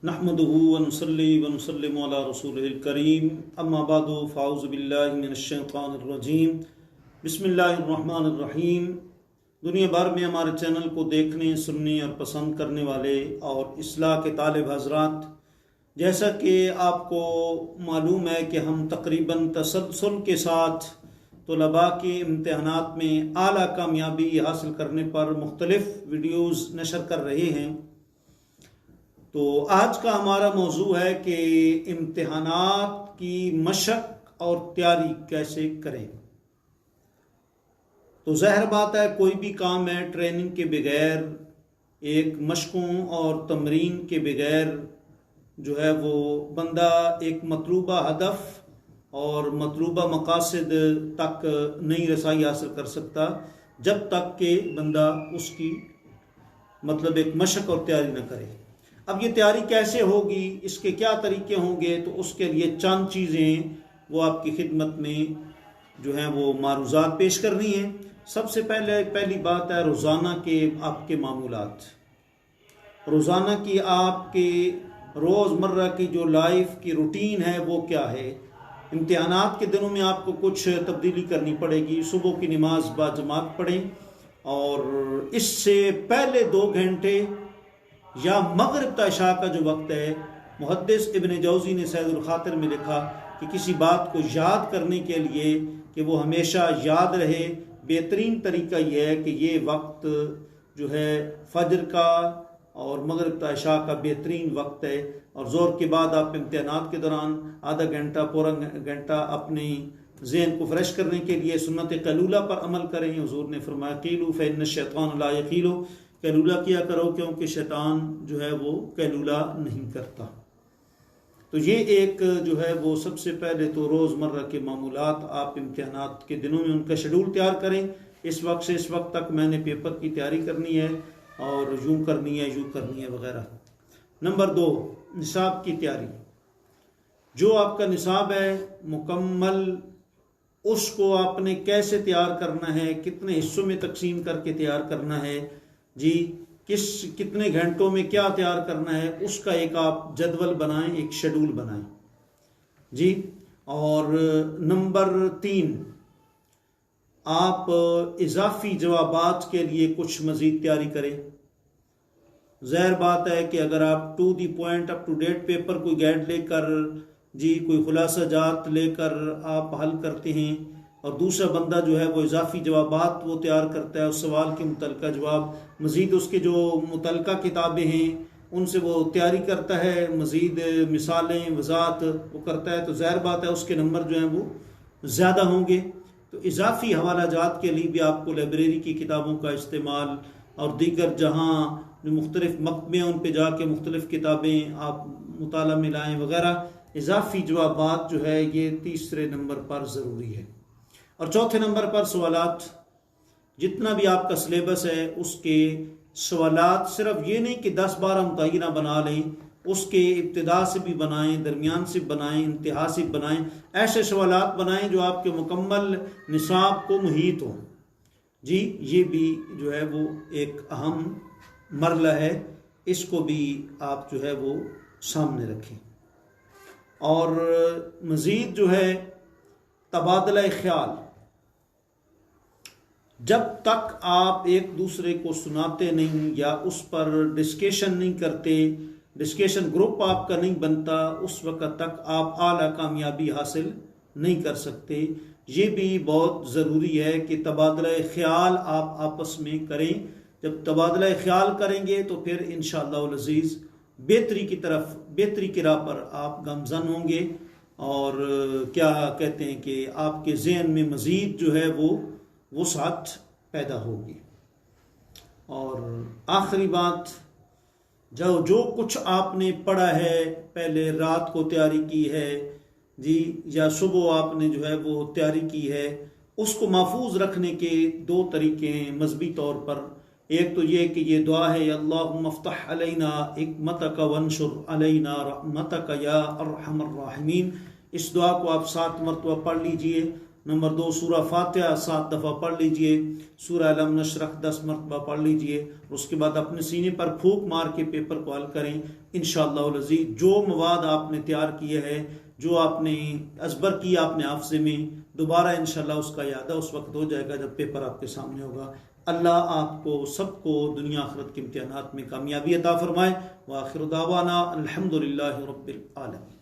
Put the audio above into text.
नहमदुहु व नुसल्ली व नुसल्लिमु अला रसूलिल करीम अम्मा बादु फ़ाऊज़ु बिल्लाहि मिनश शैतानिर रजीम बिस्मिल्लाहिर रहमानिर रहीम। दुनिया भर में हमारे चैनल को देखने, सुनने और पसंद करने वाले और इस्लाह के तालिब हज़रात, जैसा कि आपको मालूम है कि हम तकरीबन तसलसल के साथ तलबा के इम्तिहानात में आला कामयाबी हासिल करने पर मुख्तलिफ़ वीडियोज़ नशर कर रहे हैं। तो आज का हमारा मौजू है कि इम्तिहानात की मशक और तैयारी कैसे करें। तो ज़ाहिर बात है, कोई भी काम है ट्रेनिंग के बगैर, एक मशकों और तमरीन के बगैर जो है वो बंदा एक मतलूबा हदफ और मतलूबा मकासद तक नहीं रसाई हासिल कर सकता जब तक कि बंदा उसकी मतलब एक मशक और तैयारी न करे। अब ये तैयारी कैसे होगी, इसके क्या तरीके होंगे, तो उसके लिए चंद चीज़ें वो आपकी खिदमत में जो हैं वो मारूज़ात पेश करनी है। सबसे पहली बात है रोज़ाना के आपके मामूलात। रोज़ाना की आपके रोज़मर्रा की जो लाइफ की रूटीन है वो क्या है। इम्तिहानात के दिनों में आपको कुछ तब्दीली करनी पड़ेगी। सुबह की नमाज बाजमात पढ़ें और इससे पहले 2 घंटे या मगरिब ता इशा का जो वक्त है, मुहद्दिस इब्न जौज़ी ने सैदुल खातिर में लिखा कि किसी बात को याद करने के लिए कि वो हमेशा याद रहे, बेहतरीन तरीका यह है कि ये वक्त जो है फजर का और मगरिब ता इशा का बेहतरीन वक्त है। और ज़ोर के बाद आप इम्तिहानात के दौरान आधा घंटा पौरा घंटा अपनी ज़हन को फ्रेश करने के लिए सुन्नत कैलूला पर अमल करें। हुज़ूर ने फरमाया कीलू फ़इन्न शैतान ला यकीलू, कैलूला किया करो क्योंकि शैतान जो है वो कैलूला नहीं करता। तो ये एक जो है वो सबसे पहले तो रोज़मर्रा के मामूलात आप इम्तिहानात के दिनों में उनका शेड्यूल तैयार करें। इस वक्त से इस वक्त तक मैंने पेपर की तैयारी करनी है और यूँ करनी है, यूँ करनी है वगैरह। नंबर 2, निसाब की तैयारी। जो आपका निसाब है मुकम्मल, उसको आपने कैसे तैयार करना है, कितने हिस्सों में तकसीम करके तैयार करना है जी, कितने घंटों में क्या तैयार करना है, उसका एक आप जदवल बनाएं, एक शेड्यूल बनाएं जी। और नंबर 3, आप इजाफी जवाबात के लिए कुछ मज़ीद तैयारी करें। ज़ाहिर बात है कि अगर आप to the point up to date paper कोई गाइड लेकर जी, कोई खुलासा जात लेकर आप हल करते हैं और दूसरा बंदा जो है वो इजाफी जवाबात वो तैयार करता है, उस सवाल के मुतलका जवाब, मज़ीद उसके जो मुतलका किताबें हैं उनसे वो तैयारी करता है, मज़ीद मिसालें वज़ात वो करता है, तो ज़ाहिर बात है उसके नंबर जो हैं वो ज़्यादा होंगे। तो इजाफी हवाला जात के लिए भी आपको लाइब्रेरी की किताबों का इस्तेमाल और दीगर जहाँ जो मुख्तलिफ मकतबे हैं उन पर जाके मुख्तलिफ किताबें आप मुताला में लाएँ वगैरह। इजाफी जवाबात जो है ये तीसरे नंबर पर ज़रूरी है। और चौथे नंबर पर सवालात। जितना भी आपका सिलेबस है उसके सवालात सिर्फ ये नहीं कि 10-12 मुतय्यना बना लें, उसके इब्तिदा से भी बनाएं, दरमियान से बनाएं, इंतहा से बनाएं। ऐसे सवालात बनाएं जो आपके मुकम्मल निसाब को मुहीत हों जी। ये भी जो है वो एक अहम मरला है, इसको भी आप जो है वो सामने रखें। और मज़ीद जो है तबादला ख्याल, जब तक आप एक दूसरे को सुनाते नहीं या उस पर डिस्कशन नहीं करते, डिस्कशन ग्रुप आपका नहीं बनता, उस वक्त तक आप आला कामयाबी हासिल नहीं कर सकते। ये भी बहुत ज़रूरी है कि तबादला ख्याल आप आपस में करें। जब तबादला ख्याल करेंगे तो फिर इंशाअल्लाह अज़ीज़ बेहतरी की तरफ, बेहतरी की राह पर आप गामज़न होंगे और क्या कहते हैं कि आपके ज़हन में मज़ीद जो है वो साथ पैदा होगी। और आखिरी बात, जो कुछ आपने पढ़ा है, पहले रात को तैयारी की है जी या सुबह आपने जो है वो तैयारी की है, उसको महफूज रखने के 2 तरीके हैं मजहबी तौर पर। एक तो ये कि ये दुआ है, अल्लाहुम्मा फ़्तह अलैना हिकमतक वंशुर अलैना रहमतक या अर्हमर राहिमीन। इस दुआ को आप 7 मरतबा पढ़ लीजिए। नंबर 2, सूरह फातिहा 7 दफ़ा पढ़ लीजिए, सूरह अलम नशरह 10 मरतबा पढ़ लीजिए। उसके बाद अपने सीने पर फूंक मार के पेपर को हल करें इंशाअल्लाह अज़ीज़। जो मवाद आपने तैयार किए है, जो आपने अजबर किया अपने हाफ़ज़े में, दोबारा इंशाअल्लाह उसका यादा उस वक्त हो जाएगा जब पेपर आपके सामने होगा। अल्लाह आपको सबको दुनिया आखिरत के इम्तिहानात में कामयाबी अता फरमाए। व आखिर दावाना अल्हम्दुलिल्लाहि रब्बिल आलमीन।